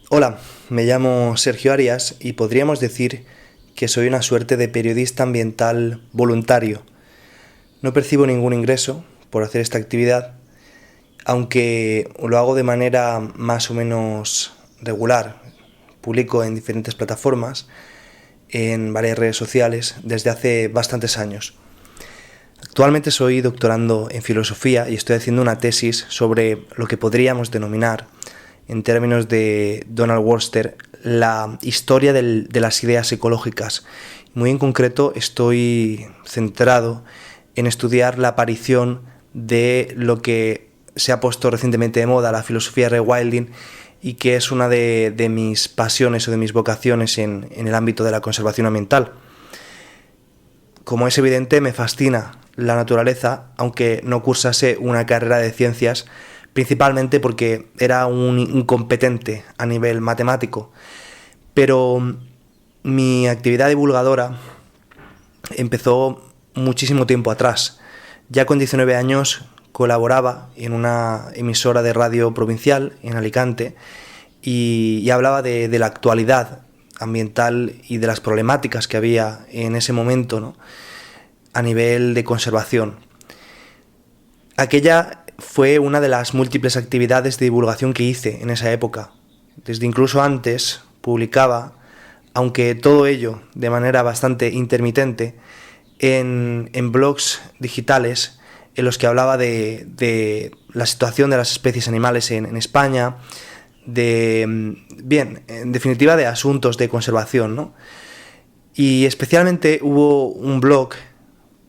Hola, me llamo Sergio Arias y podríamos decir que soy una suerte de periodista ambiental voluntario. No percibo ningún ingreso por hacer esta actividad, aunque lo hago de manera más o menos regular. Publico en diferentes plataformas, en varias redes sociales, desde hace bastantes años. Actualmente soy doctorando en filosofía y estoy haciendo una tesis sobre lo que podríamos denominar, en términos de Donald Worster, la historia de las ideas ecológicas. Muy en concreto estoy centrado en estudiar la aparición de lo que se ha puesto recientemente de moda, la filosofía rewilding, y que es una de mis pasiones o de mis vocaciones en el ámbito de la conservación ambiental. Como es evidente, me fascina la naturaleza, aunque no cursase una carrera de ciencias, principalmente porque era un incompetente a nivel matemático. Pero mi actividad divulgadora empezó muchísimo tiempo atrás. Ya con 19 años colaboraba en una emisora de radio provincial en Alicante y hablaba de la actualidad ambiental y de las problemáticas que había en ese momento, ¿no?, a nivel de conservación. Aquella fue una de las múltiples actividades de divulgación que hice en esa época. Desde incluso antes publicaba, aunque todo ello de manera bastante intermitente, en blogs digitales en los que hablaba de la situación de las especies animales en España, en definitiva, de asuntos de conservación, ¿no? Y especialmente hubo un blog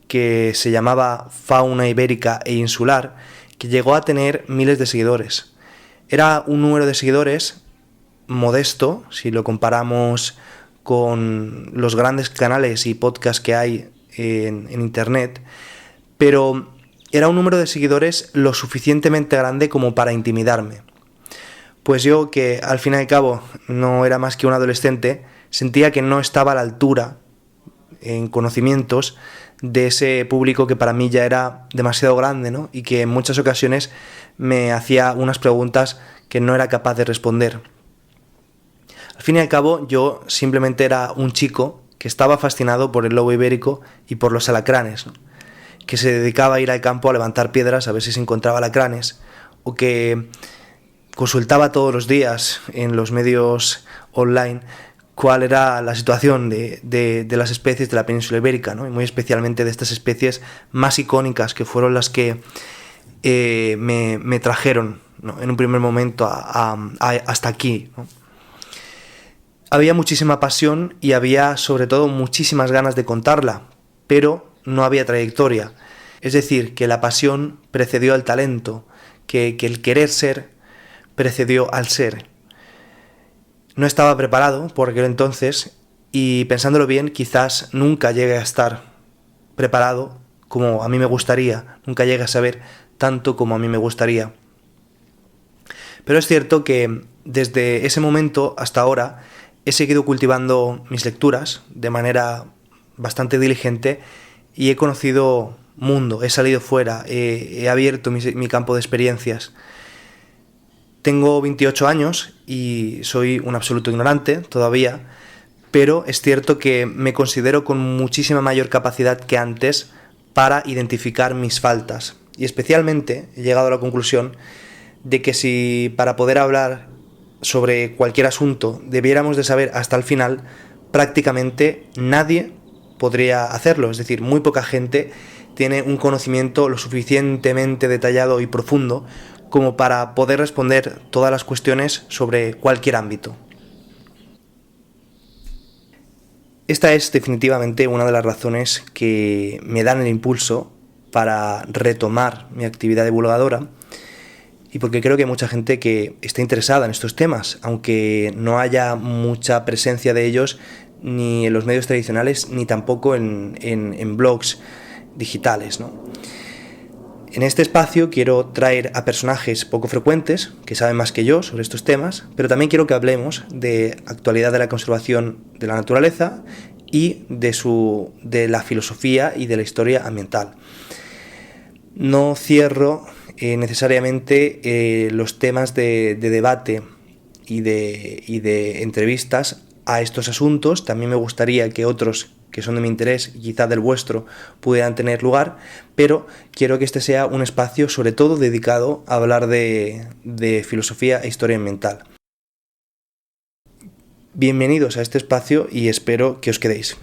que se llamaba Fauna Ibérica e Insular, que llegó a tener miles de seguidores. Era un número de seguidores modesto, si lo comparamos con los grandes canales y podcasts que hay en internet, pero era un número de seguidores lo suficientemente grande como para intimidarme. Pues yo, que al fin y al cabo no era más que un adolescente, sentía que no estaba a la altura en conocimientos de ese público que para mí ya era demasiado grande, ¿no?, y que en muchas ocasiones me hacía unas preguntas que no era capaz de responder. Al fin y al cabo, yo simplemente era un chico que estaba fascinado por el lobo ibérico y por los alacranes, ¿no?, que se dedicaba a ir al campo a levantar piedras a ver si se encontraba alacranes, o que consultaba todos los días en los medios online cuál era la situación de las especies de la península ibérica, ¿no?, y muy especialmente de estas especies más icónicas que fueron las que me trajeron, ¿no?, en un primer momento hasta aquí, ¿no? Había muchísima pasión y había sobre todo muchísimas ganas de contarla, pero no había trayectoria. Es decir, que la pasión precedió al talento, que el querer ser precedió al ser. No estaba preparado por aquel entonces y, pensándolo bien, quizás nunca llegue a estar preparado como a mí me gustaría, nunca llegue a saber tanto como a mí me gustaría. Pero es cierto que desde ese momento hasta ahora he seguido cultivando mis lecturas de manera bastante diligente y he conocido mundo, he salido fuera, he abierto mi campo de experiencias. Tengo 28 años y soy un absoluto ignorante todavía, pero es cierto que me considero con muchísima mayor capacidad que antes para identificar mis faltas. Y especialmente he llegado a la conclusión de que si para poder hablar sobre cualquier asunto debiéramos de saber hasta el final, prácticamente nadie podría hacerlo. Es decir, muy poca gente tiene un conocimiento lo suficientemente detallado y profundo como para poder responder todas las cuestiones sobre cualquier ámbito. Esta es definitivamente una de las razones que me dan el impulso para retomar mi actividad divulgadora, y porque creo que hay mucha gente que está interesada en estos temas, aunque no haya mucha presencia de ellos ni en los medios tradicionales ni tampoco en blogs digitales, ¿no? En este espacio quiero traer a personajes poco frecuentes, que saben más que yo sobre estos temas, pero también quiero que hablemos de actualidad de la conservación de la naturaleza y de la filosofía y de la historia ambiental. No cierro necesariamente los temas de debate y de entrevistas a estos asuntos. También me gustaría que otros que son de mi interés y quizá del vuestro pudieran tener lugar, pero quiero que este sea un espacio sobre todo dedicado a hablar de filosofía e historia ambiental. Bienvenidos a este espacio y espero que os quedéis.